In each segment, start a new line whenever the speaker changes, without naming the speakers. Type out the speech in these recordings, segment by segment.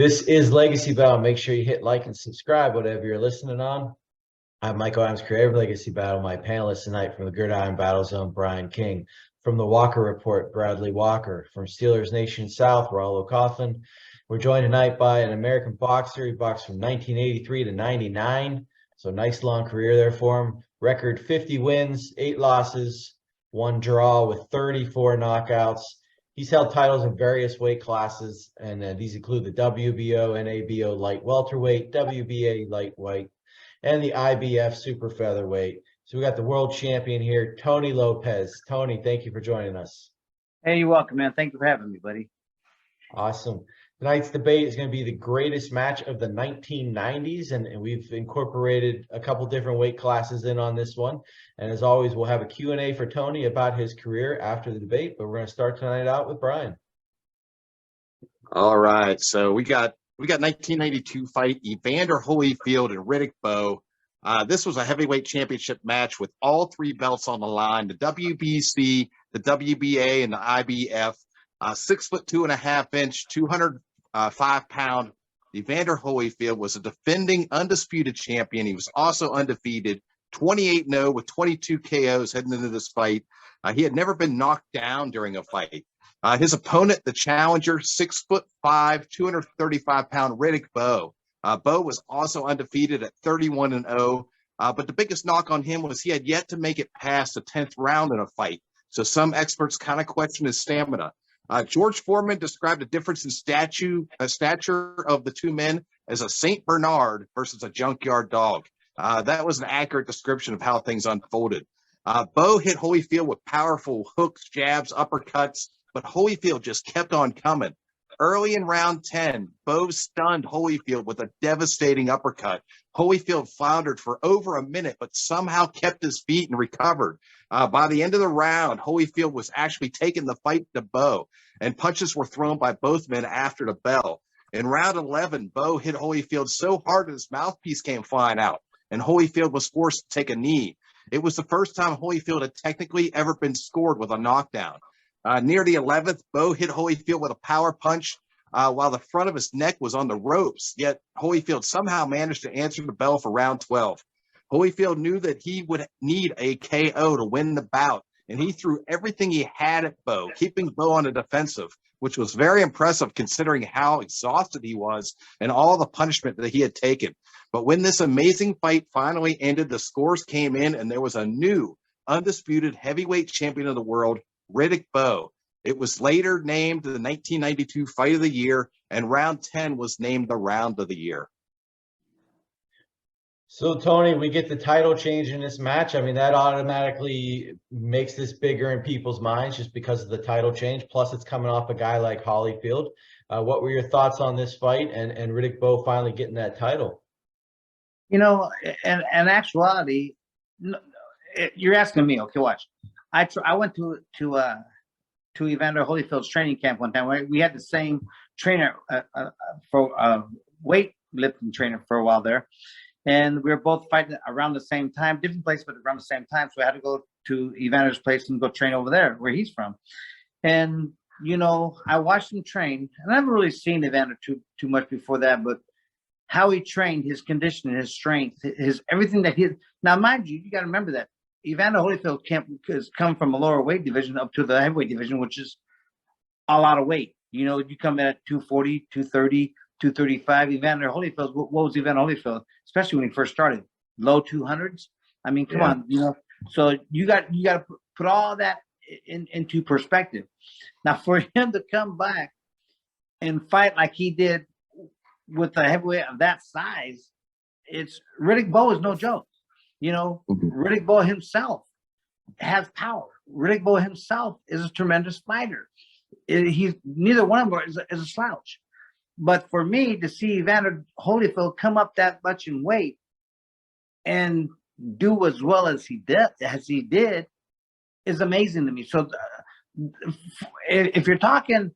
This is Legacy Battle. Make sure you hit like and subscribe, whatever you're listening on. I'm Michael Adams, creator of Legacy Battle. My panelists tonight from the Gridiron Battle Zone, Brian King. From the Walker Report, Bradley Walker. From Steelers Nation South, Rollo Coughlin. We're joined tonight by an American boxer. He boxed from 1983 to 99. So nice long career there for him. Record 50 wins, 8 losses, 1 draw with 34 knockouts. He's held titles in various weight classes, and these include the WBO and ABO light welterweight, WBA lightweight, and the IBF super featherweight. So we got the world champion here, Tony Lopez. Tony, thank you for joining us.
Hey, you're welcome, man. Thank you for having me, buddy.
Awesome. Tonight's debate is going to be the greatest match of the 1990s, and we've incorporated a couple different weight classes in on this one. And as always, we'll have a Q&A for Tony about his career after the debate, but we're going to start tonight out with Brian.
All right, so we got 1992 fight, Evander Holyfield and Riddick Bowe. This was a heavyweight championship match with all 3 belts on the line: the WBC, the WBA, and the IBF. 6'2.5" 205-pound Evander Holyfield was a defending undisputed champion. He was also undefeated, 28-0 with 22 KOs heading into this fight. He had never been knocked down during a fight. His opponent, the challenger, 6'5", 235-pound Riddick Bowe. Bowe was also undefeated at 31-0, but the biggest knock on him was he had yet to make it past the 10th round in a fight. So some experts kind of questioned his stamina. George Foreman described the difference in stature of the 2 men as a St. Bernard versus a junkyard dog. That was an accurate description of how things unfolded. Bowe hit Holyfield with powerful hooks, jabs, uppercuts, but Holyfield just kept on coming. Early in round 10, Bowe stunned Holyfield with a devastating uppercut. Holyfield floundered for over a minute, but somehow kept his feet and recovered. By the end of the round, Holyfield was actually taking the fight to Bowe, and punches were thrown by both men after the bell. In round 11, Bowe hit Holyfield so hard that his mouthpiece came flying out, and Holyfield was forced to take a knee. It was the first time Holyfield had technically ever been scored with a knockdown. Near the 11th, Bowe hit Holyfield with a power punch while the front of his neck was on the ropes, yet Holyfield somehow managed to answer the bell for round 12. Holyfield knew that he would need a KO to win the bout, and he threw everything he had at Bowe, keeping Bowe on the defensive, which was very impressive considering how exhausted he was and all the punishment that he had taken. But when this amazing fight finally ended, the scores came in, and there was a new undisputed heavyweight champion of the world, Riddick Bowe. It was later named the 1992 Fight of the Year, and round 10 was named the Round of the Year.
So, Tony, we get the title change in this match. I mean, that automatically makes this bigger in people's minds just because of the title change. Plus, it's coming off a guy like Holyfield. What were your thoughts on this fight and Riddick Bowe finally getting that title?
You know, in actuality, you're asking me. Okay, watch. I went to Evander Holyfield's training camp one time. We had the same trainer for weightlifting trainer for a while there, and we were both fighting around the same time, different places, but around the same time. So I had to go to Evander's place and go train over there, where he's from. And you know, I watched him train, and I haven't really seen Evander too much before that, but how he trained, his conditioning, his strength, his everything that he. Now, mind you, you got to remember that Evander Holyfield has come from a lower weight division up to the heavyweight division, which is a lot of weight. You know, you come in at 240, 230, 235. Evander Holyfield, what was Evander Holyfield? Especially when he first started, low 200s. I mean, come on, you know. So you got to put all that into perspective. Now, for him to come back and fight like he did with a heavyweight of that size, Riddick Bowe is no joke. You know, Riddick Bowe himself has power. Riddick Bowe himself is a tremendous fighter. He's neither one of them is a slouch. But for me to see Evander Holyfield come up that much in weight and do as well as he did is amazing to me. So if you're talking,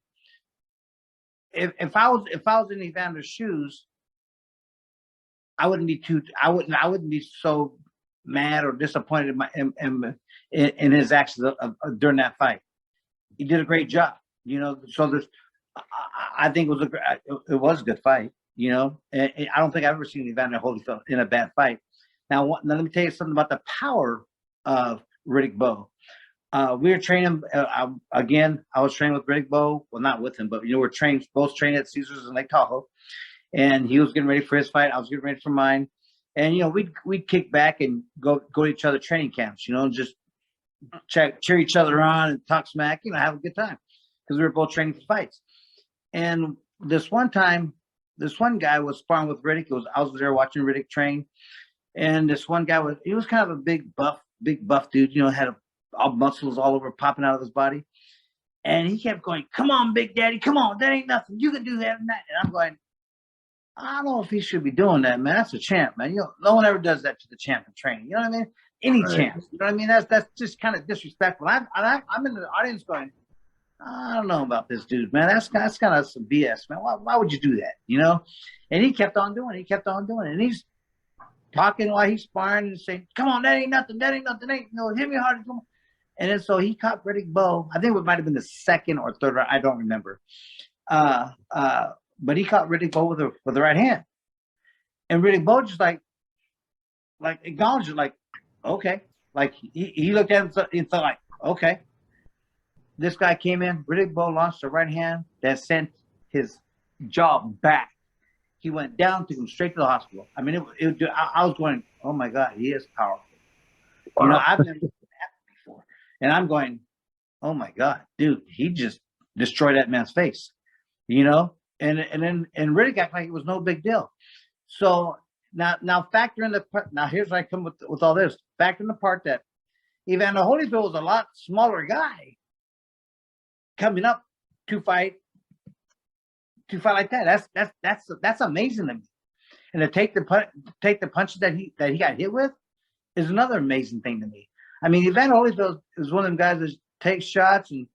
if I was in Evander's shoes, I wouldn't be so mad or disappointed in his actions during that fight. He did a great job, you know. So I think it was a good fight. You know, and I don't think I've ever seen Evander Holyfield in a bad fight. Now let me tell you something about the power of Riddick Bowe. We were training again. I was training with Riddick Bowe. Well, not with him, but we're both trained at Caesars in Lake Tahoe. And he was getting ready for his fight. I was getting ready for mine. And we'd kick back and go to each other training camps. Just cheer each other on and talk smack. Have a good time because we were both training for fights. And this one time, this one guy was sparring with Riddick. I was there watching Riddick train, and this one guy was kind of a big buff dude. Had all muscles all over popping out of his body, and he kept going, "Come on, Big Daddy, come on, that ain't nothing. You can do that and that." And I'm going, I don't know if he should be doing that, man. That's a champ, man. No one ever does that to the champ in training. You know what I mean? Any champ. You know what I mean? That's just kind of disrespectful. I'm in the audience going, I don't know about this dude, man. That's kind of some BS, man. Why would you do that? And he kept on doing it. And he's talking while he's sparring and saying, "Come on, that ain't nothing. That ain't nothing. Hit me hard. Come on." And then so he caught Riddick Bowe. I think it might have been the second or third round. I don't remember. But he caught Riddick Bowe with the right hand. And Riddick Bowe just like acknowledged it, like, okay. Like he looked at him and thought, like, okay. This guy came in, Riddick Bowe launched a right hand that sent his jaw back. He went down, took him straight to the hospital. I mean, I was going, oh my God, he is powerful. Wow. I've never seen that before. And I'm going, oh my God, dude, he just destroyed that man's face. And Riddick acted like it was no big deal. So now factor in now here's where I come with all this. Factor in the part that Evander Holyfield was a lot smaller guy coming up to fight like that. That's amazing to me. And to take the punches that he got hit with is another amazing thing to me. I mean, Evander Holyfield is one of them guys that takes shots and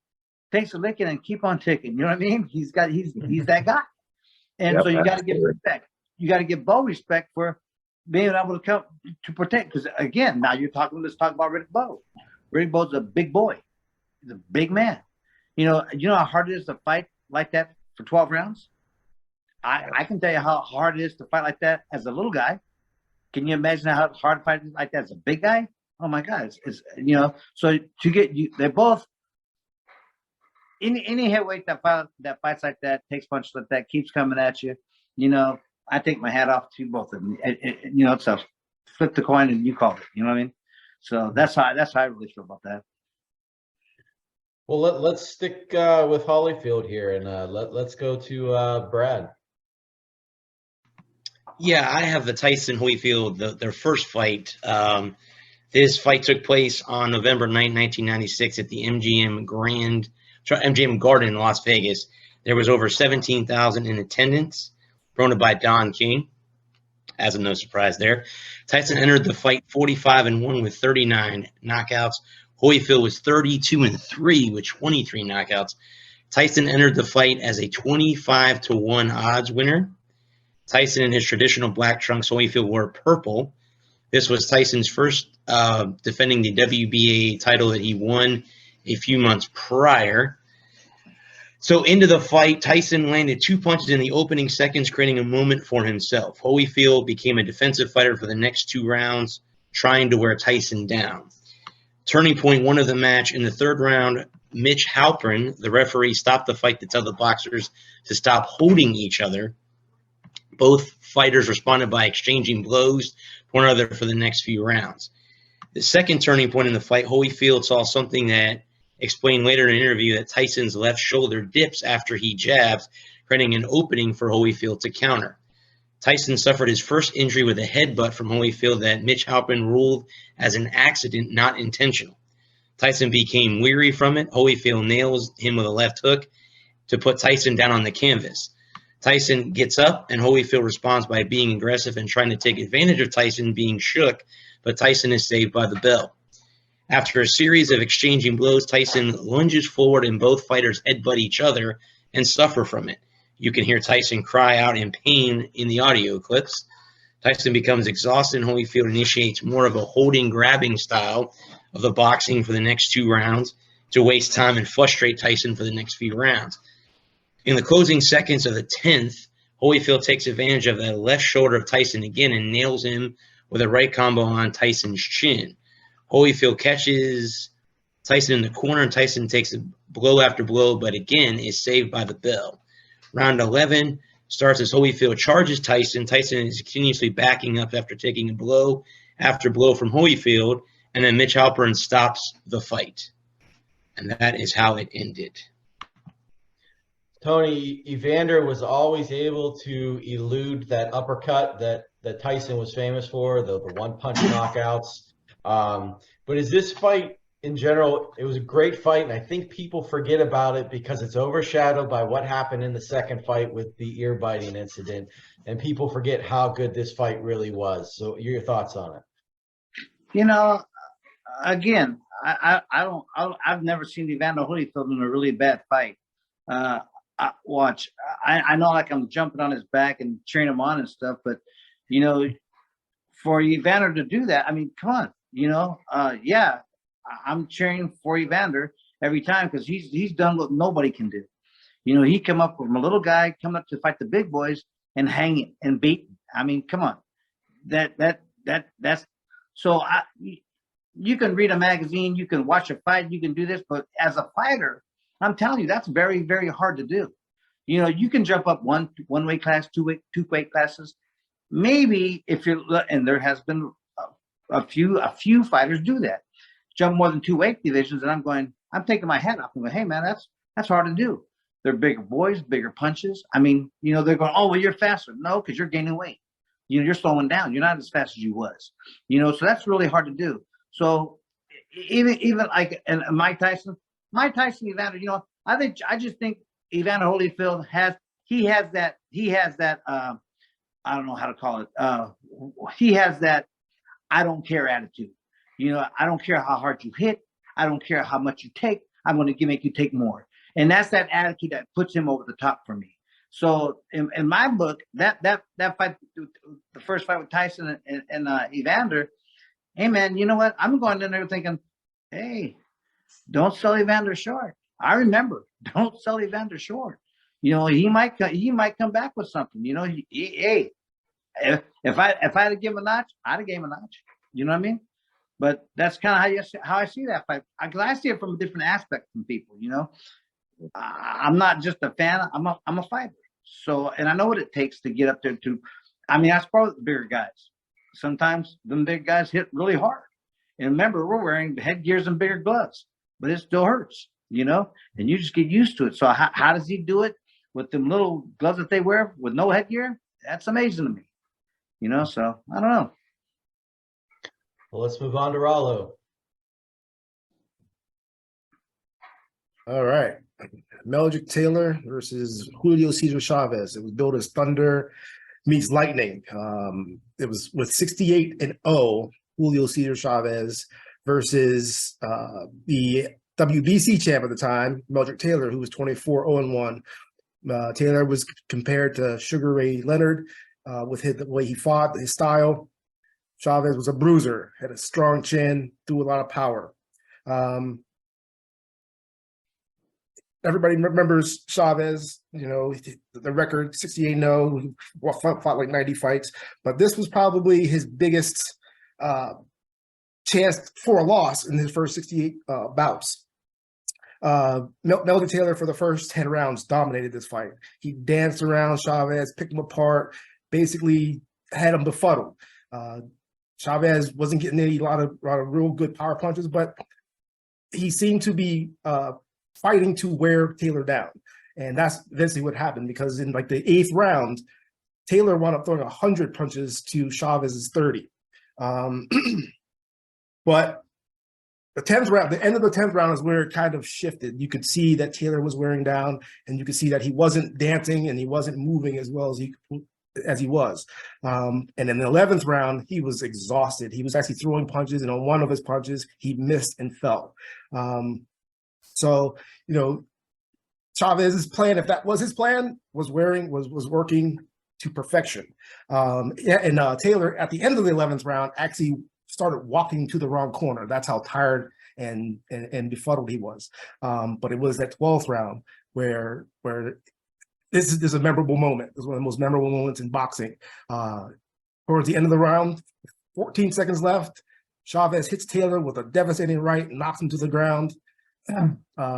takes a licking and keep on ticking. You know what I mean? He's that guy. And so you got to give respect. You got to give Bowe respect for being able to come to protect. Because again, now let's talk about Riddick Bowe. Riddick Bowe's a big boy. He's a big man. You know how hard it is to fight like that for 12 rounds? I can tell you how hard it is to fight like that as a little guy. Can you imagine how hard to fight like that as a big guy? Oh my God. So to get you, they're both, any heavyweight that fights like that, takes punches like that, keeps coming at you, I take my hat off to both of them. So flip the coin and you call it, you know what I mean? So that's how I really feel about that.
Well, let's stick with Holyfield here, and let's go to Brad.
Yeah, I have the Tyson Holyfield, their first fight. This fight took place on November 9, 1996 at the MGM Garden in Las Vegas. There was over 17,000 in attendance, promoted by Don King, as a no surprise there. Tyson entered the fight 45-1 with 39 knockouts. Holyfield was 32-3 with 23 knockouts. Tyson entered the fight as a 25-1 odds winner. Tyson in his traditional black trunks, Holyfield wore purple. This was Tyson's first defending the WBA title that he won a few months prior. So into the fight, Tyson landed 2 punches in the opening seconds, creating a moment for himself. Holyfield became a defensive fighter for the next 2 rounds, trying to wear Tyson down. Turning point, one of the match in the third round, Mitch Halpern, the referee, stopped the fight to tell the boxers to stop holding each other. Both fighters responded by exchanging blows to one another for the next few rounds. The second turning point in the fight, Holyfield saw something that explained later in an interview that Tyson's left shoulder dips after he jabs, creating an opening for Holyfield to counter. Tyson suffered his first injury with a headbutt from Holyfield that Mitch Halpern ruled as an accident, not intentional. Tyson became weary from it. Holyfield nails him with a left hook to put Tyson down on the canvas. Tyson gets up, and Holyfield responds by being aggressive and trying to take advantage of Tyson being shook, but Tyson is saved by the bell. After a series of exchanging blows, Tyson lunges forward, and both fighters headbutt each other and suffer from it. You can hear Tyson cry out in pain in the audio clips. Tyson becomes exhausted, and Holyfield initiates more of a holding, grabbing style of the boxing for the next 2 rounds to waste time and frustrate Tyson for the next few rounds. In the closing seconds of the 10th, Holyfield takes advantage of the left shoulder of Tyson again and nails him with a right combo on Tyson's chin. Holyfield catches Tyson in the corner, and Tyson takes blow after blow, but again is saved by the bell. Round 11 starts as Holyfield charges Tyson. Tyson is continuously backing up after taking blow after blow from Holyfield, and then Mitch Halpern stops the fight. And that is how it ended.
Tony, Evander was always able to elude that uppercut that Tyson was famous for, the one-punch knockouts. But is this fight in general, it was a great fight, and I think people forget about it because it's overshadowed by what happened in the second fight with the ear-biting incident, and people forget how good this fight really was. So your thoughts on it?
You know, again, I've never seen Evander Holyfield in a really bad fight. I know, like, I'm jumping on his back and cheering him on and stuff, but you know, for Evander to do that, I mean, come on, you know, yeah, I'm cheering for Evander every time because he's done what nobody can do. You know, he come up from a little guy, come up to fight the big boys and hang it and beat. I mean, come on, that's so. You can read a magazine, you can watch a fight, you can do this, but as a fighter, I'm telling you, that's very, very hard to do. You know, you can jump up one weight class, two weight classes. Maybe if you're, and there has been a few fighters do that, jump more than 2 weight divisions, and I'm taking my head off and going, hey man, that's hard to do. They're bigger boys, bigger punches. I mean, you know, they're going, oh well, you're faster. No, because you're gaining weight. You know, you're slowing down. You're not as fast as you was. You know, so that's really hard to do. So even like and Mike Tyson, Evander, you know, I just think Evander Holyfield has that I don't know how to call it. He has that I don't care attitude. You know, I don't care how hard you hit. I don't care how much you take. I'm going to make you take more. And that's that attitude that puts him over the top for me. So in my book, that fight, the first fight with Tyson and Evander, hey man, you know what? I'm going in there thinking, hey, don't sell Evander short. I remember, don't sell Evander short. You know, he might come back with something. You know, hey, if I had to give him a notch, I'd have gave him a notch. You know what I mean? But that's kind of how I see that fight. I see it from a different aspect from people. You know, I'm not just a fan. I'm a fighter. So, and I know what it takes to get up there. I mean, I suppose the bigger guys. Sometimes them big guys hit really hard. And remember, we're wearing headgears and bigger gloves, but it still hurts, you know, and you just get used to it. So how does he do it with them little gloves that they wear with no headgear? That's amazing to me, you know, so I don't know.
Well, let's move on to Rollo.
All right. Meldrick Taylor versus Julio Cesar Chavez. It was billed as Thunder meets Lightning. It was with 68-0, Julio Cesar Chavez versus the WBC champ at the time, Meldrick Taylor, who was 24-0-1. Taylor was compared to Sugar Ray Leonard with the way he fought, his style. Chavez was a bruiser, had a strong chin, threw a lot of power. Everybody remembers Chavez, you know, the record 68-0, fought like 90 fights, but this was probably his biggest chance for a loss in his first 68 bouts. Meldrick Taylor, for the first 10 rounds, dominated this fight. He danced around Chavez, picked him apart, basically had him befuddled. Chavez wasn't getting a lot of real good power punches, but he seemed to be fighting to wear Taylor down. And that's eventually what happened, because in like the 8th round, Taylor wound up throwing 100 punches to Chavez's 30. But the 10th round, the end of the 10th round is where it kind of shifted. You could see that Taylor was wearing down, and you could see that he wasn't dancing and he wasn't moving as well as he was. And in the 11th round, he was exhausted. He was actually throwing punches, and on one of his punches, he missed and fell. So, you know, Chavez's plan, if that was his plan, was working to perfection. And Taylor, at the end of the 11th round, actually started walking to the wrong corner. That's how tired and befuddled he was. But it was that 12th round where this is a memorable moment. This is one of the most memorable moments in boxing. Towards the end of the round, 14 seconds left, Chavez hits Taylor with a devastating right, knocks him to the ground. The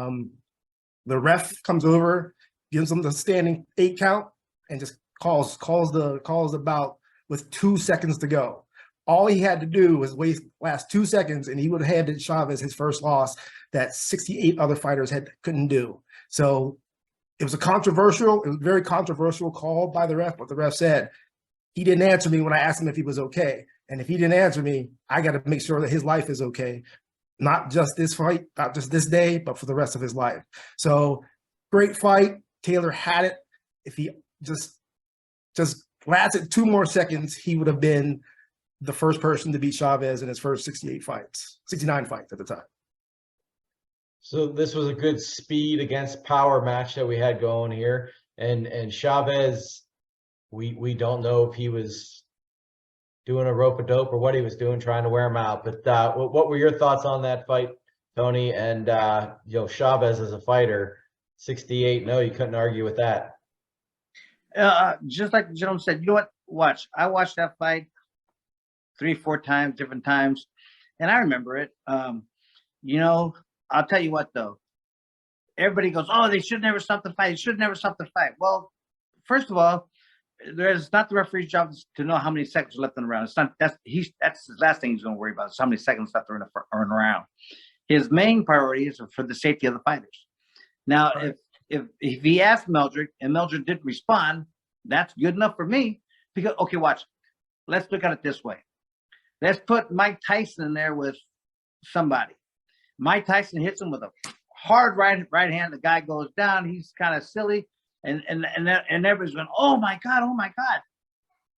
ref comes over, gives him the standing 8 count, and just calls the bout with 2 seconds to go. All he had to do was waste last 2 seconds, and he would have handed Chavez his first loss that 68 other fighters couldn't do. So it was a very controversial call by the ref, but the ref said he didn't answer me when I asked him if he was okay. And if he didn't answer me, I got to make sure that his life is okay. Not just this fight, not just this day, but for the rest of his life. So great fight. Taylor had it. If he just lasted 2 more seconds, he would have been the first person to beat Chavez in his first 69 fights at the time.
So this was a good speed against power match that we had going here. And Chavez, we don't know if he was doing a rope-a-dope or what he was doing, trying to wear him out. But what were your thoughts on that fight, Tony? And Chavez as a fighter, 68, no, you couldn't argue with that.
Just like the gentleman said, you know what? Watch. I watched that fight 3-4 times, different times, and I remember it. I'll tell you what, though. Everybody goes, "Oh, they should never stop the fight. They should never stop the fight." Well, first of all, there's not the referee's job to know how many seconds are left in the round. It's not that's the last thing he's going to worry about is how many seconds left are in the round. His main priorities are for the safety of the fighters. Now, if he asked Meldrick and Meldrick didn't respond, that's good enough for me. Because okay, watch. Let's look at it this way. Let's put Mike Tyson in there with somebody. Mike Tyson hits him with a hard right hand. The guy goes down. He's kind of silly, and everybody's going, "Oh my God, oh my God!"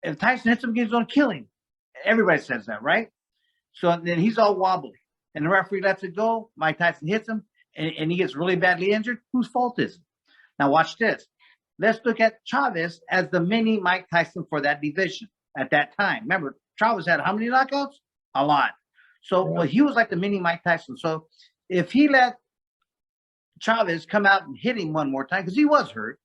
If Tyson hits him, he's going to kill him. Everybody says that, right? So then he's all wobbly, and the referee lets it go. Mike Tyson hits him, and he gets really badly injured. Whose fault is it? Now watch this. Let's look at Chavez as the mini Mike Tyson for that division at that time. Remember, Chavez had how many knockouts? A lot. So he was like the mini Mike Tyson. So if he let Chavez come out and hit him one more time, because he was hurt,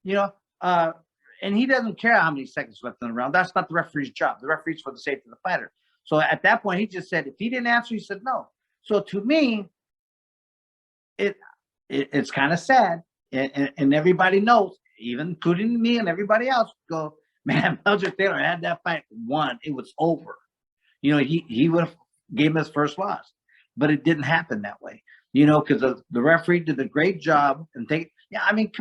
and he doesn't care how many seconds left in the round. That's not the referee's job. The referee's for the safety of the fighter. So at that point, he just said, if he didn't answer, he said no. So to me, it's kind of sad. And everybody knows, even including me and everybody else, go, man, Meldrick Taylor had that fight won. It was over. He would have gave him his first loss, but it didn't happen that way. Because the referee did a great job and come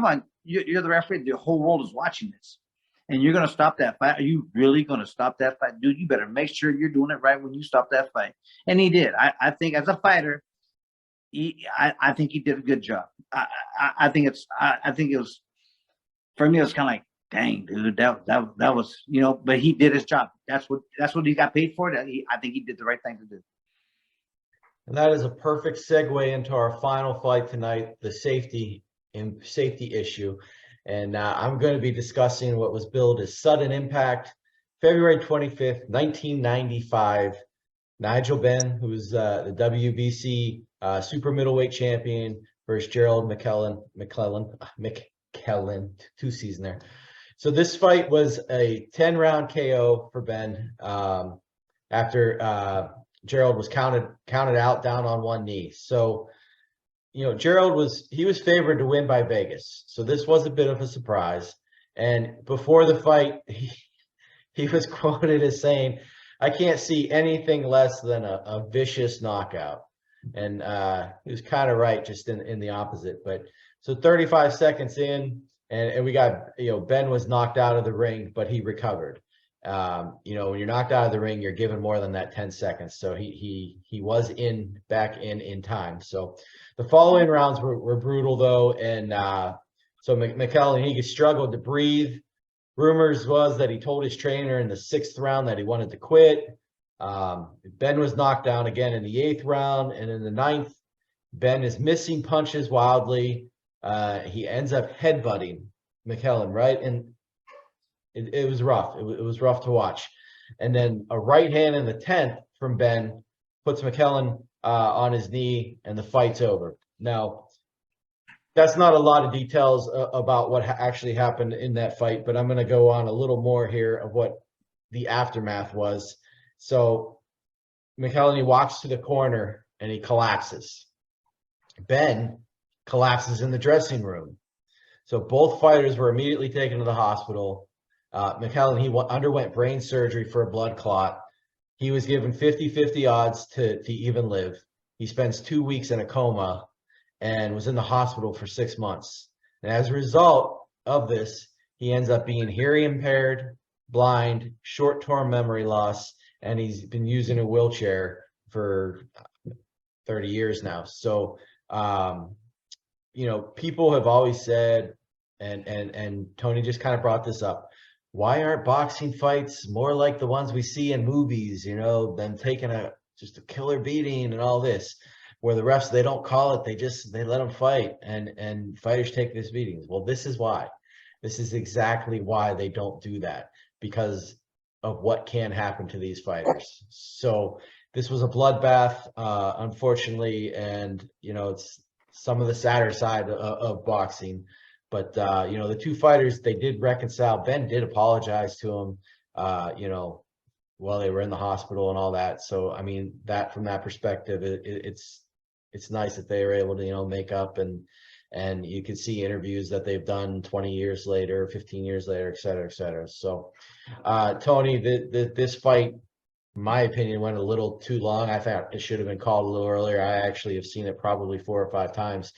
on, you're the referee. The whole world is watching this, and you're going to stop that fight. Are you really going to stop that fight, dude? You better make sure you're doing it right when you stop that fight. And he did. I think as a fighter, I think he did a good job. I think it was, for me, it was kind of like, dang, dude, that was, but he did his job. That's what he got paid for. I think he did the right thing to do.
And that is a perfect segue into our final fight tonight, the safety issue. And I'm going to be discussing what was billed as sudden impact, February 25th, 1995. Nigel Benn, who's the WBC super middleweight champion, versus Gerald McClellan, 2 C's in there. So this fight was a 10-round KO for Ben after Gerald was counted out down on one knee. So, Gerald was favored to win by Vegas. So this was a bit of a surprise. And before the fight, he was quoted as saying, "I can't see anything less than a vicious knockout." And he was kind of right, just in the opposite. But so 35 seconds in, and we got, Ben was knocked out of the ring, but he recovered. When you're knocked out of the ring, you're given more than that 10 seconds. So he was back in time. So the following rounds were brutal though. And so McClellan, he struggled to breathe. Rumors was that he told his trainer in the 6th round that he wanted to quit. Ben was knocked down again in the 8th round, and in the 9th, Ben is missing punches wildly. He ends up headbutting McClellan, right? And it was rough. It was rough to watch. And then a right hand in the 10th from Ben puts McClellan on his knee, and the fight's over. Now, that's not a lot of details about what actually happened in that fight, but I'm going to go on a little more here of what the aftermath was. So McElhenney walks to the corner and he collapses. Ben collapses in the dressing room. So both fighters were immediately taken to the hospital. McElhenney underwent brain surgery for a blood clot. He was given 50-50 odds to even live. He spends 2 weeks in a coma and was in the hospital for 6 months. And as a result of this, he ends up being hearing impaired, blind, short-term memory loss, and he's been using a wheelchair for 30 years now. So, you know, people have always said, and Tony just kind of brought this up, why aren't boxing fights more like the ones we see in movies, you know, them taking just a killer beating and all this, where the refs, they don't call it, they let them fight, and fighters take these beatings. Well, this is why. This is exactly why they don't do that, because of what can happen to these fighters. So this was a bloodbath, unfortunately, and, you know, it's some of the sadder side of boxing. But, you know, the two fighters, they did reconcile. Ben did apologize to him, you know, while they were in the hospital and all that. So, I mean, that from that perspective, it's nice that they were able to, you know, make up, and you can see interviews that they've done 20 years later, 15 years later, et cetera, et cetera. So, Tony, this fight, in my opinion, went a little too long. I thought it should have been called a little earlier. I actually have seen it probably 4 or 5 times.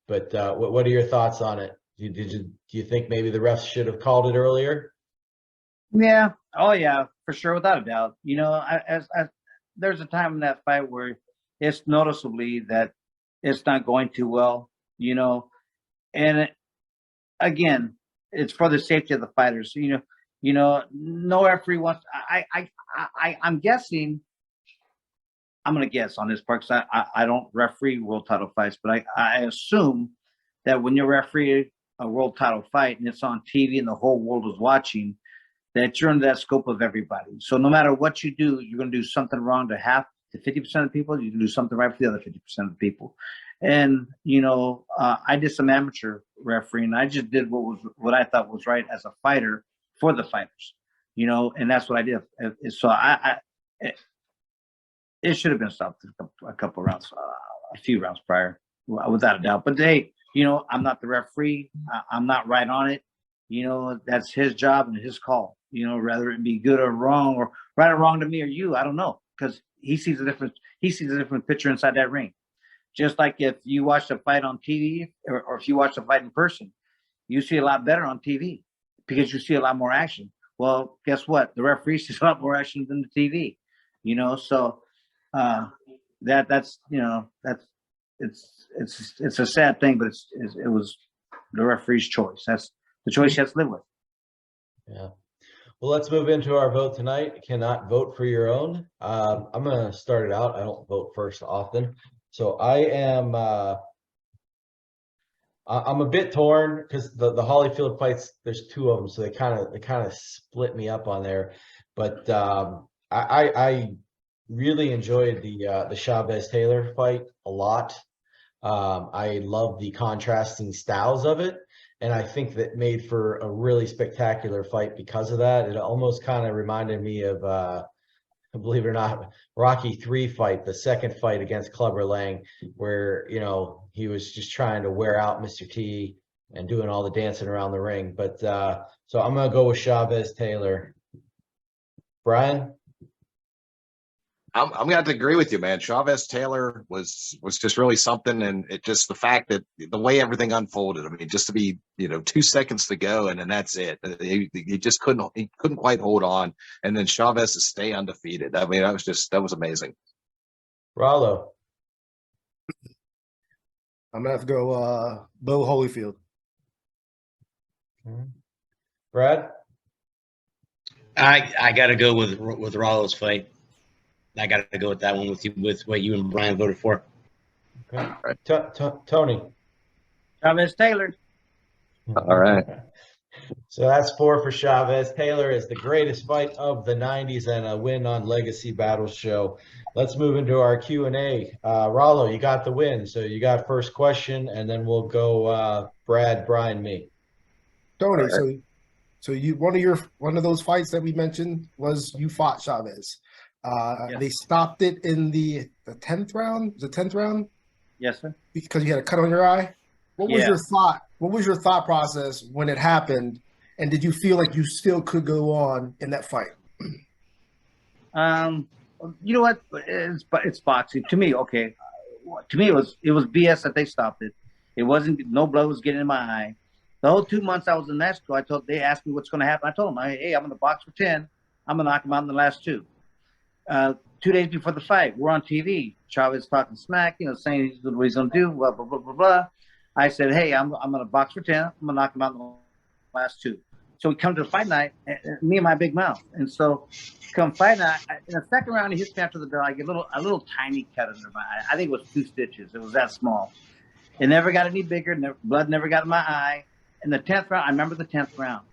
But what are your thoughts on it? Do you think maybe the refs should have called it earlier?
Yeah. Oh, yeah, for sure, without a doubt. You know, there's a time in that fight where it's noticeably that it's not going too well, you know, and again, it's for the safety of the fighters. You know, no referee wants. I'm guessing. I'm going to guess on this part because I don't referee world title fights, but I assume that when you referee a world title fight and it's on TV and the whole world is watching, that you're under that scope of everybody. So no matter what you do, you're going to do something wrong to 50% of the people. You can do something right for the other 50% of the people. And, you know, I did some amateur refereeing. I just did what I thought was right as a fighter for the fighters, you know, and that's what I did. So it should have been stopped a couple rounds, a few rounds prior, without a doubt. But hey, you know, I'm not the referee. I'm not right on it. You know, that's his job and his call. You know, whether it be good or wrong, or right or wrong to me or you, I don't know, because he sees a different picture inside that ring. Just like if you watch a fight on TV or if you watch a fight in person, you see a lot better on TV because you see a lot more action. Well, guess what? The referee sees a lot more action than the TV. You know, so. That's you know, that's it's a sad thing, but it was the referee's choice. That's the choice you have to live with.
Yeah. Well, let's move into our vote tonight. You cannot vote for your own. I'm gonna start it out. I don't vote first often, so I'm a bit torn because the Holyfield fights, there's 2 of them, so they kind of split me up on there. But I really enjoyed the Chavez Taylor fight a lot. I love the contrasting styles of it, and I think that made for a really spectacular fight because of that. It almost kind of reminded me of, believe it or not, Rocky III fight, the second fight against Clubber Lang, where, you know, he was just trying to wear out Mr. T and doing all the dancing around the ring. But so I'm gonna go with Chavez Taylor. Brian?
I'm gonna have to agree with you, man. Chavez Taylor was just really something, and it just the fact that the way everything unfolded. I mean, just to be, you know, 2 seconds to go, and then that's it. He just couldn't quite hold on, and then Chavez to stay undefeated. I mean, that was amazing.
Rollo?
I'm gonna have to go Bo Holyfield.
Brad?
I got to go with Rollo's fight. I got to go with that one with what you and Brian voted for.
Okay. Tony?
Chavez Taylor.
All right.
So that's 4 for Chavez. Taylor is the greatest fight of the 90s and a win on Legacy Battle Show. Let's move into our Q&A. Rollo, you got the win. So you got first question, and then we'll go Brad, Brian, me.
Tony, so you one of those fights that we mentioned was you fought Chavez.
Yes.
They stopped it in the 10th round. The 10th round
Yes, sir.
because you had a cut on your eye. What was
Yeah.
your thought? What was your thought process when it happened? And did you feel like you still could go on in that fight?
You know what? It's boxing to me. Okay, to me it was BS that they stopped it. It wasn't, no blood was getting in my eye. The whole 2 months I was in Mexico, they asked me what's going to happen. I told them, hey, I'm going to box for 10. I'm going to knock him out in the last 2. 2 days before the fight, we're on TV. Chavez talking smack, saying what he's going to do, blah, blah, blah, blah, blah. I said, hey, I'm going to box for 10. I'm going to knock him out in the last 2. So we come to the fight night, and me and my big mouth. And so come fight night, in the second round, he hits me after the bell. I get a little tiny cut under my eye. I think it was 2 stitches. It was that small. It never got any bigger. Blood never got in my eye. In the 10th round, I remember the 10th round.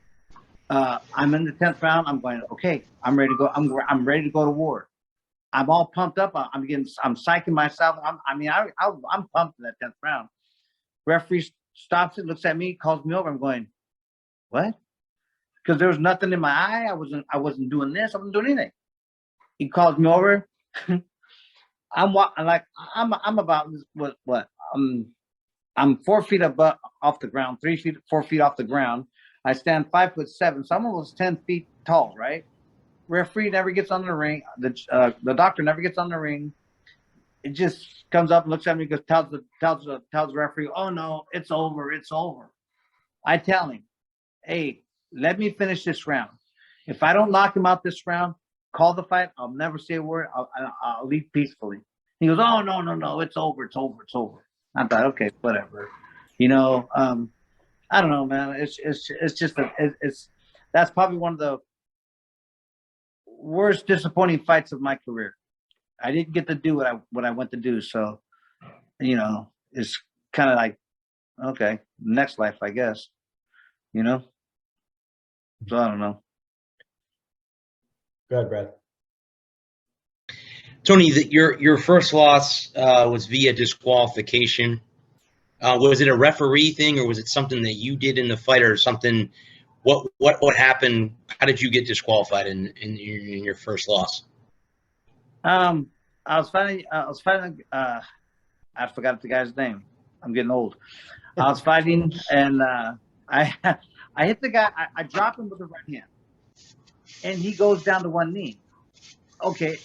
I'm in the 10th round. I'm going, okay, I'm ready to go. I'm ready to go to war. I'm all pumped up. I'm psyching myself. I'm pumped in that 10th round. Referee stops it, looks at me, calls me over. I'm going, what? Because there was nothing in my eye. I wasn't doing this. I wasn't doing anything. He calls me over. I'm about what? I'm 4 feet off the ground, 4 feet off the ground. I stand 5'7", so I'm almost 10 feet tall, right? Referee never gets on the ring. The doctor never gets on the ring. It just comes up and looks at me, and tells the referee, "Oh no, it's over, it's over." I tell him, "Hey, let me finish this round. If I don't knock him out this round, call the fight. I'll never say a word. I'll leave peacefully." He goes, "Oh no, it's over, it's over, it's over." I thought, okay, whatever. I don't know, man. It's that's probably one of the worst disappointing fights of my career. I didn't get to do what I went to do, so it's kind of like, okay, next life, I guess. So I don't know.
Go ahead, Brad.
Tony, your first loss was via disqualification. Was it a referee thing, or was it something that you did in the fight, or something? What happened? How did you get disqualified in your first loss?
I was fighting. I forgot the guy's name. I'm getting old. I was fighting, and I hit the guy. I drop him with the right hand, and he goes down to one knee. Okay,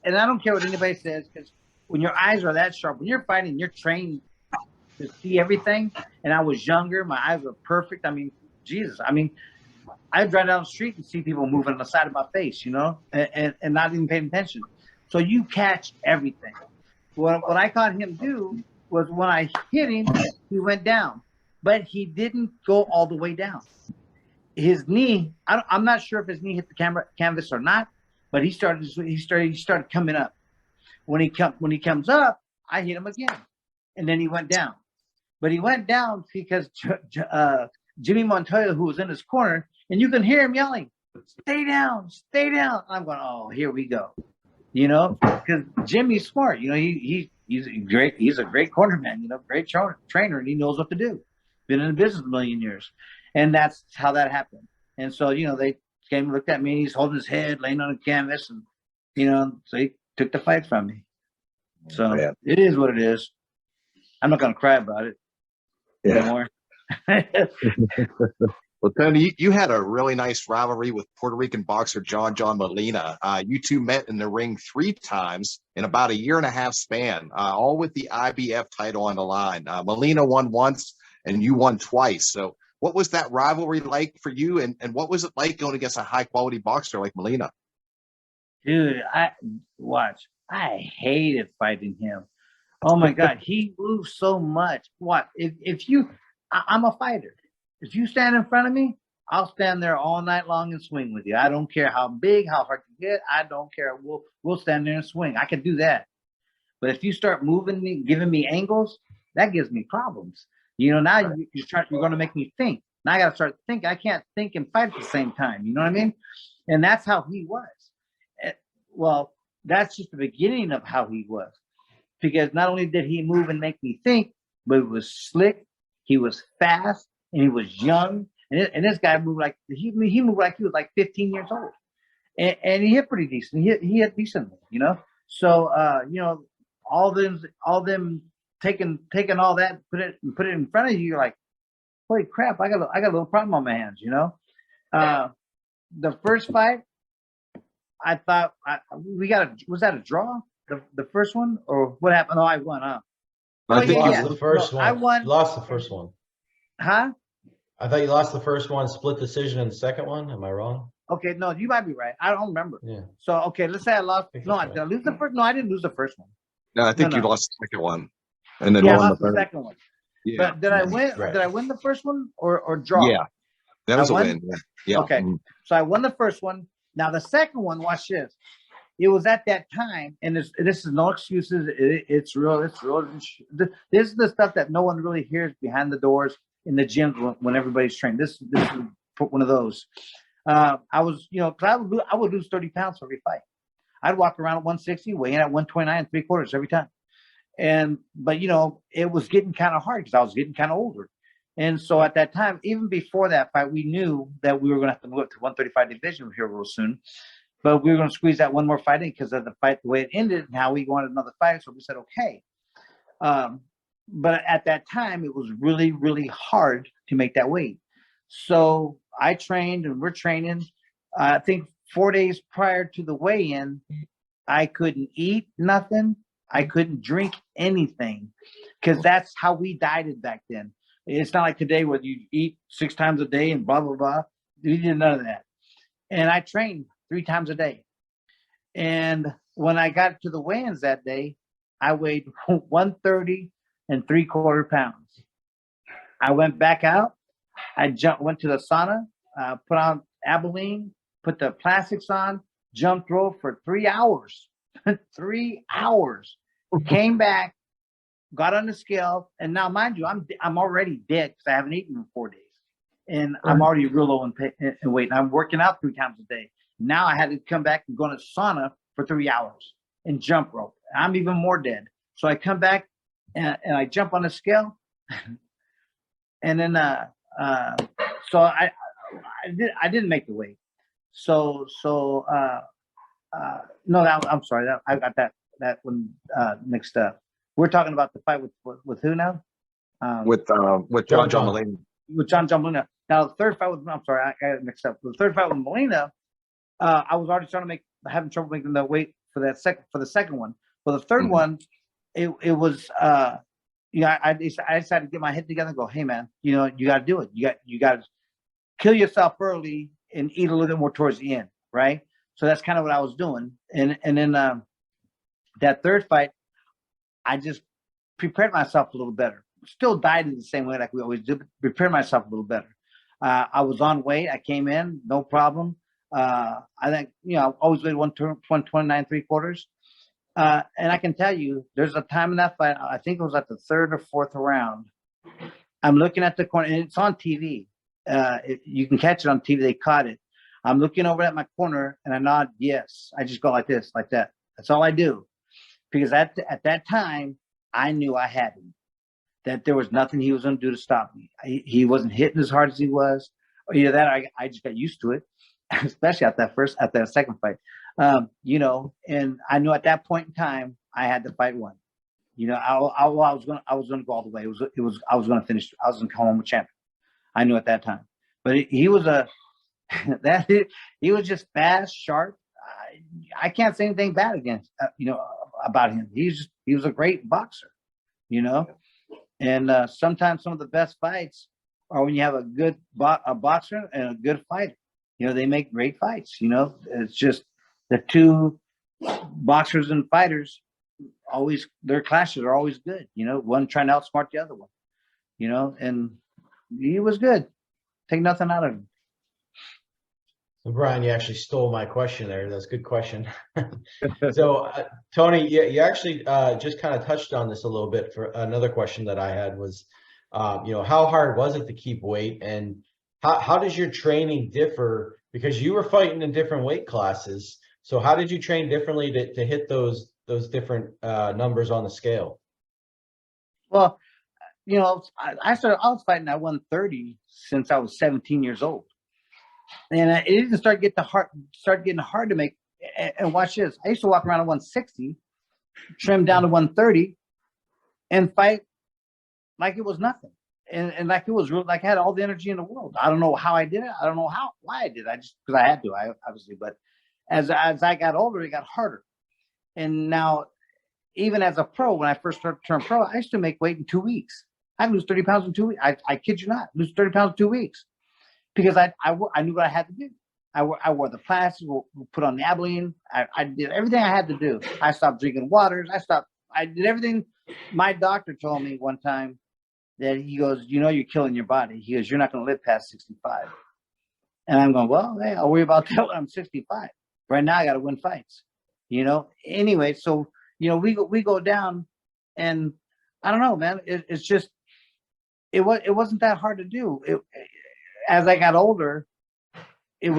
and I don't care what anybody says, because when your eyes are that sharp, when you're fighting, you're trained to see everything. And I was younger. My eyes were perfect. I mean, Jesus. I mean, I'd drive down the street and see people moving on the side of my face, and not even paying attention. So you catch everything. What I caught him do was when I hit him, he went down, but he didn't go all the way down. His knee, I'm not sure if his knee hit the canvas or not, but he started coming up. When he comes up, I hit him again, and then he went down. But he went down because Jimmy Montoya, who was in his corner, and you can hear him yelling, "Stay down, stay down." I'm going, oh, here we go. Because Jimmy's smart. He's a great corner man, great trainer, and he knows what to do. Been in the business a million years. And that's how that happened. And so, they came and looked at me, and he's holding his head, laying on the canvas, and, so he took the fight from me. So It is what it is. I'm not going to cry about it anymore.
Well, Tony, you had a really nice rivalry with Puerto Rican boxer John Molina. You two met in the ring 3 times in about a 1.5-year span, all with the IBF title on the line. Molina won once, and you won twice. So what was that rivalry like for you, and what was it like going against a high-quality boxer like Molina?
Dude, I hated fighting him. Oh, my God. He moves so much. I'm a fighter. If you stand in front of me, I'll stand there all night long and swing with you. I don't care how big, how hard you get. I don't care. We'll stand there and swing. I can do that. But if you start moving me, giving me angles, that gives me problems. Now you're going to make me think. Now I got to start thinking. I can't think and fight at the same time. You know what I mean? And that's how he was. Well, that's just the beginning of how he was, because not only did he move and make me think, but he was slick, he was fast, and he was young. And this guy moved like he moved like he was like 15 years old, and he hit pretty decent. He hit decently, you know. So you know, all them taking all that, put it in front of you. You're like, holy crap! I got a little problem on my hands, you know. The first fight, I thought was that a draw? The first one, or what happened? Oh, I won, huh?
I
Oh,
think
yeah,
you
yeah.
The first
No,
one.
I won.
You lost the first one.
Huh?
I thought you lost the first one, split decision in the second one. Am I wrong?
Okay, no, you might be right. I don't remember.
Yeah.
So okay, let's say I lost.
think
No,
that's
did I lose the first? No, I didn't lose the first one.
No, I think
No,
you
no.
lost the second one, and then
Yeah, I
won the
lost the
third.
second one.
Yeah,
But did I win?
Right.
Did I win the first one or draw?
yeah, that was
I
a
won?
win. Yeah. Yeah.
Okay.
Mhm.
So I won the first one. Now the second one, watch this. It was at that time, and this is no excuses. It's real. It's real. This is the stuff that no one really hears behind the doors in the gyms when everybody's trained. This is one of those. I was, you know, because I would lose 30 pounds for every fight. I'd walk around at 160, weigh in at 129 3/4 every time. But you know, it was getting kind of hard because I was getting kind of older. And so at that time, even before that fight, we knew that we were going to have to move up to 135 division here real soon. But we were going to squeeze that one more fight in because of the fight, the way it ended, and how we wanted another fight. So we said, okay. But at that time, it was really, really hard to make that weight. So I trained, and we're training. I think 4 days prior to the weigh-in, I couldn't eat nothing. I couldn't drink anything because that's how we dieted back then. It's not like today where you eat 6 times a day and blah, blah, blah. We did none of that. And I trained 3 times a day. And when I got to the weigh-ins that day, I weighed 130 3/4 pounds. I went back out. I went to the sauna, put on Abilene, put the plastics on, jumped rope for 3 hours. 3 hours. Came back, got on the scale, and now mind you, I'm already dead because I haven't eaten in 4 days, and I'm already real low in weight. And I'm working out 3 times a day. Now I had to come back and go in a sauna for 3 hours and jump rope. I'm even more dead. So I come back and I jump on the scale, and then so I didn't make the weight. So no, I'm sorry, I got that one mixed up. We're talking about the fight with who now?
With John Molina.
With John Molina. Now the third fight I'm sorry, I got it mixed up. The third fight with Molina, I was already having trouble making the weight for the second one. For the third one, it was you know, I decided to get my head together and go, hey man, you know, you got to do it. You got to kill yourself early and eat a little bit more towards the end, right? So that's kind of what I was doing. And then that third fight, I just prepared myself a little better. Still dieted the same way like we always do, but prepared myself a little better. I was on weight. I came in, no problem. I think, you know, I always weighed 129 3/4. And I can tell you, there's a time in that fight, I think it was at the 3rd or 4th round. I'm looking at the corner, and it's on TV. You can catch it on TV. They caught it. I'm looking over at my corner, and I nod yes. I just go like this, like that. That's all I do. Because at that time, I knew I had him. That there was nothing he was going to do to stop me. He wasn't hitting as hard as he was. Or either that, I just got used to it, especially at that second fight. You know, and I knew at that point in time I had the fight won. You know, I was gonna go all the way. I was gonna finish. I was gonna come home a champion. I knew at that time. But he was he was just fast, sharp. I can't say anything bad against you know, about him. He was a great boxer. You know, and sometimes some of the best fights are when you have a good boxer and a good fighter. You know, they make great fights. You know, it's just the two boxers and fighters their clashes are always good. You know, one trying to outsmart the other one. You know, and he was good. Take nothing out of him.
So Brian, you actually stole my question there. That's a good question. So Tony, you actually just kind of touched on this a little bit. For another question that I had was, you know, how hard was it to keep weight? And how does your training differ? Because you were fighting in different weight classes. So how did you train differently to hit those different numbers on the scale?
Well, I was fighting at 130 since I was 17 years old. And it didn't start getting hard to make. And watch this. I used to walk around at 160, trim down to 130, and fight like it was nothing. And like it was real, like I had all the energy in the world. I don't know how I did it. I don't know why I did it. I just, because I had to, obviously. But as I got older, it got harder. And now, even as a pro, when I first turned pro, I used to make weight in 2 weeks. I'd lose 30 pounds in 2 weeks. I kid you not, lose 30 pounds in 2 weeks, because I knew what I had to do. I wore the plaster, put on the Abilene. I did everything I had to do. I stopped drinking waters. I did everything. My doctor told me one time that he goes, you're killing your body. He goes, you're not going to live past 65. And I'm going, well, hey, I'll worry about that when I'm 65. Right now, I got to win fights. Anyway, so we go down, and I don't know, man. It's just it wasn't that hard to do. As I got older, it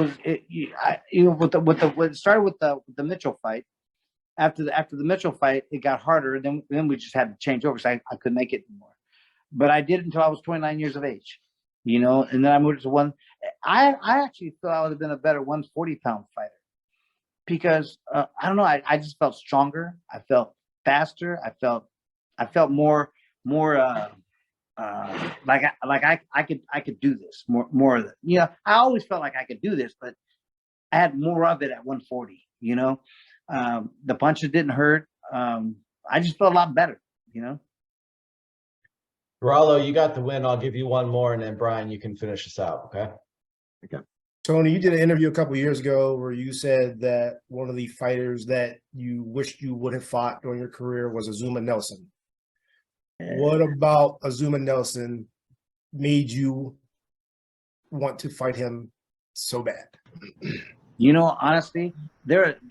started with the Mitchell fight. After the Mitchell fight, it got harder. And then we just had to change over, so I couldn't make it anymore. But I did until I was 29 years of age, and then I moved to one. I actually thought I would have been a better 140-pound fighter, because I don't know. I just felt stronger. I felt faster. I felt more like I could do this more of it. I always felt like I could do this, but I had more of it at 140. The punches didn't hurt. I just felt a lot better.
Rollo, you got the win. I'll give you one more, and then Brian, you can finish us out. Okay.
Tony, you did an interview a couple of years ago where you said that one of the fighters that you wished you would have fought during your career was Azuma Nelson. What about Azuma Nelson made you want to fight him so bad?
Honestly,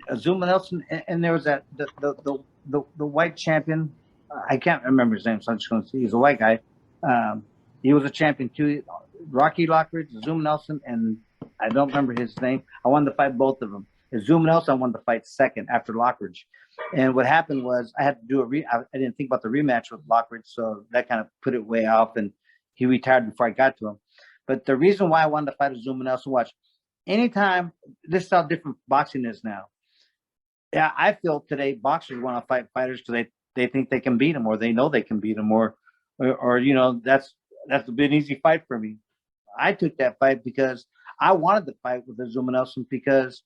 Azuma Nelson, and there was the white champion. I can't remember his name, so I'm just going to say he's a white guy. He was a champion too. Rocky Lockridge, Azuma Nelson, and I don't remember his name. I wanted to fight both of them. Azuma Nelson, I wanted to fight second after Lockridge. And what happened was I had to do I didn't think about the rematch with Lockridge, so that kind of put it way off, and he retired before I got to him. But the reason why I wanted to fight Azuma Nelson, watch, anytime, this is how different boxing is now. Yeah, I feel today boxers want to fight fighters because they think they can beat them, or they know they can beat them, or that's been an easy fight for me. I took that fight because I wanted to fight with Azuma Nelson, because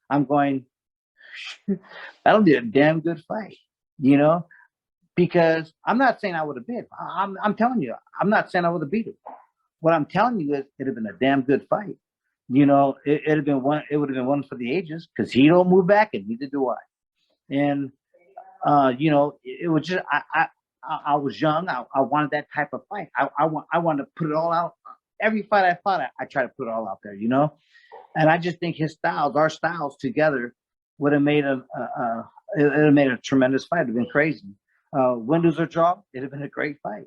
I'm going, that'll be a damn good fight, because I'm not saying I would have beat him. I'm telling you, I'm not saying I would have beat him. What I'm telling you is it'd have been a damn good fight. It'd have been one. It would have been one for the ages, because he don't move back, and neither do I. And it was just I was young. I wanted that type of fight. I wanted to put it all out. Every fight I fought, I try to put it all out there, And I just think our styles together would have made a tremendous fight. It'd have been crazy. Win, lose, or draw, it'd have been a great fight.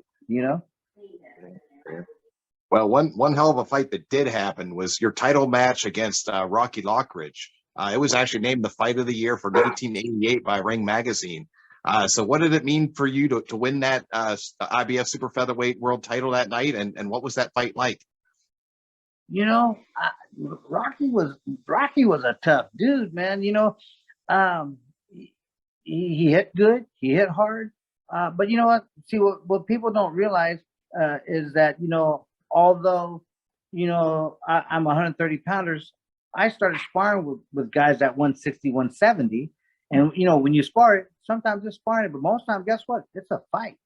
Well, one hell of a fight that did happen was your title match against Rocky Lockridge. It was actually named the fight of the year for 1988 by Ring Magazine. So what did it mean for you to win that IBF super featherweight world title that night? And what was that fight like?
Rocky was a tough dude, man. He hit good. He hit hard. But you know what? See, what people don't realize is that, although, I'm 130 pounders, I started sparring with guys at 160, 170. And, when you spar, sometimes it's sparring, but most times, guess what? It's a fight.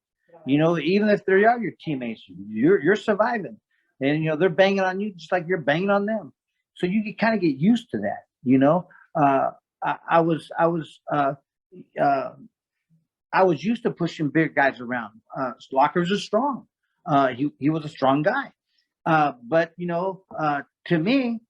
Even if they are your teammates, you're surviving. And, they're banging on you just like you're banging on them. So you can kind of get used to that, I was used to pushing big guys around. Lockers are strong. He was a strong guy. But to me,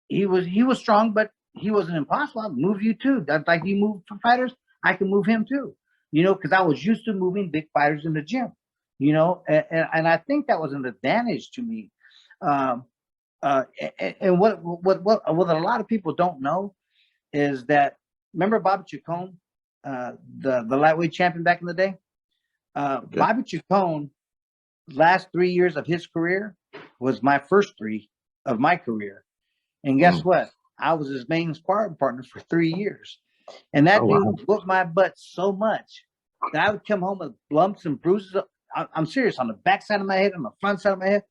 he was strong, but he wasn't impossible. I'd move you too. That's like you move for fighters, I can move him too. Because I was used to moving big fighters in the gym. And I think that was an advantage to me. And what a lot of people don't know is that, remember Bobby Chacon, the lightweight champion back in the day?
Okay.
Bobby Chacon, last 3 years of his career was my first 3 of my career. And guess what? I was his main sparring partner for 3 years. And that dude whooped my butt so much that I would come home with lumps and bruises. I'm serious, on the back side of my head, on the front side of my head.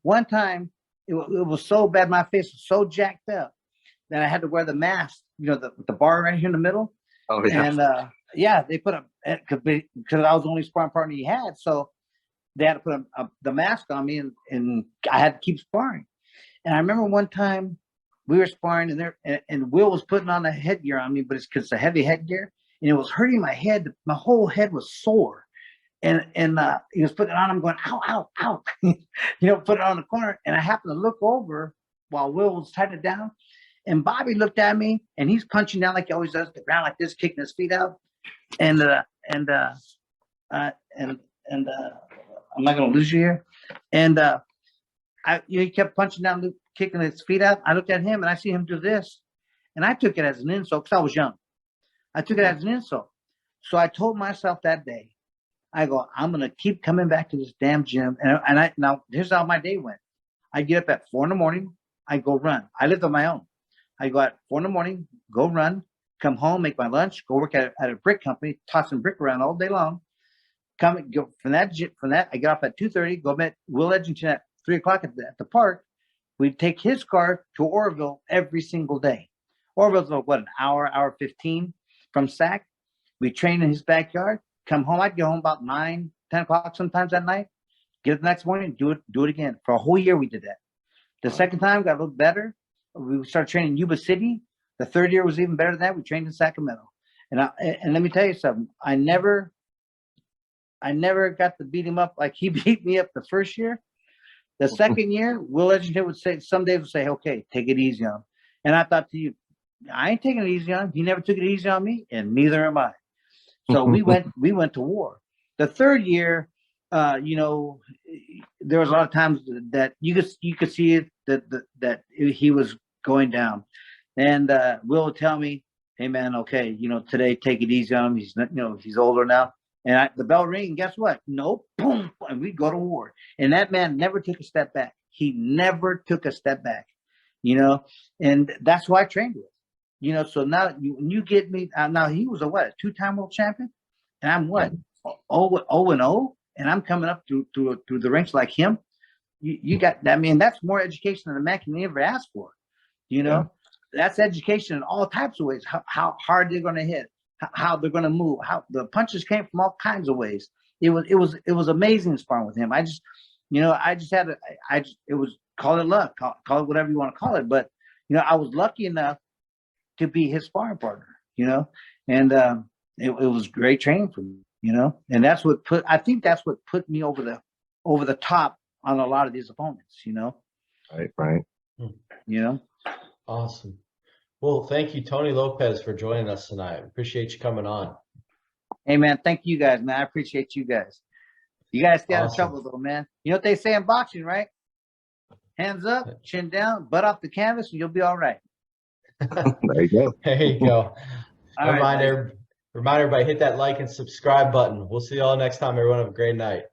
One time, it was so bad, my face was so jacked up that I had to wear the mask, you know, the bar right here in the middle.
Oh, yeah.
And yeah, they put because I was the only sparring partner he had, so they had to put the mask on me, and I had to keep sparring. And I remember one time we were sparring, and Will was putting on a headgear on me, but it's because it's a heavy headgear, and it was hurting my head. My whole head was sore. And he was putting it on. I'm going, ow, ow, ow. You know, put it on the corner. And I happened to look over while Will was tightening it down. And Bobby looked at me, and he's punching down like he always does, the ground like this, kicking his feet out. And I'm not gonna lose you here. And he kept punching down, kicking his feet out. I looked at him, and I see him do this, and I took it as an insult because I was young. I took it as an insult. So I told myself that day, I go, I'm gonna keep coming back to this damn gym. And now here's how my day went. I get up at 4 in the morning. I go run. I lived on my own. I go at 4 in the morning, go run, come home, make my lunch, go work at a brick company, tossing brick around all day long. Go from that. I get off at 2:30. Go meet Will Edgington at 3 o'clock at the park. We'd take his car to Oroville every single day. Oroville's what, an hour 15 from SAC. We train in his backyard. Come home. I'd get home about 9, 10 o'clock sometimes at night. Get up the next morning, do it again. For a whole year, we did that. The second time got a little better. We started training in Yuba City. The third year was even better than that. We trained in Sacramento. And let me tell you something. I never got to beat him up like he beat me up the first year. The second year, Will Edgington would say, some days would say, okay, take it easy on him. And I thought to you, I ain't taking it easy on him. He never took it easy on me, and neither am I. So we went to war. The third year, you know, there was a lot of times that you could see it, that he was going down. And Will would tell me, hey man, okay, you know, today take it easy on him. He's not, you know, he's older now. And the bell ring, and guess what? Nope, boom, and we go to war. And that man never took a step back. He never took a step back, you know, and that's who I trained with. You know, so now when you get me, now he was a 2-time world champion, and I'm 0-0, and I'm coming up through the ranks like him. You got, I mean, that's more education than a man can ever ask for. You know, that's education in all types of ways. How hard they're going to hit, how they're going to move, how the punches came from all kinds of ways. It was amazing sparring with him. It was, call it luck, call it whatever you want to call it, but you know, I was lucky enough to be his sparring partner, you know, and it was great training for me, you know, and that's what put me over the top on a lot of these opponents, you know.
Right.
You know.
Awesome. Well, thank you, Tony Lopez, for joining us tonight. Appreciate you coming on.
Hey man, thank you guys, man. I appreciate you guys. You guys stay out of trouble though, man. You know what they say in boxing, right? Hands up, chin down, butt off the canvas, and you'll be all right.
There you go.
There you go.
All right,
Remind everybody, hit that like and subscribe button. We'll see you all next time, everyone. Have a great night.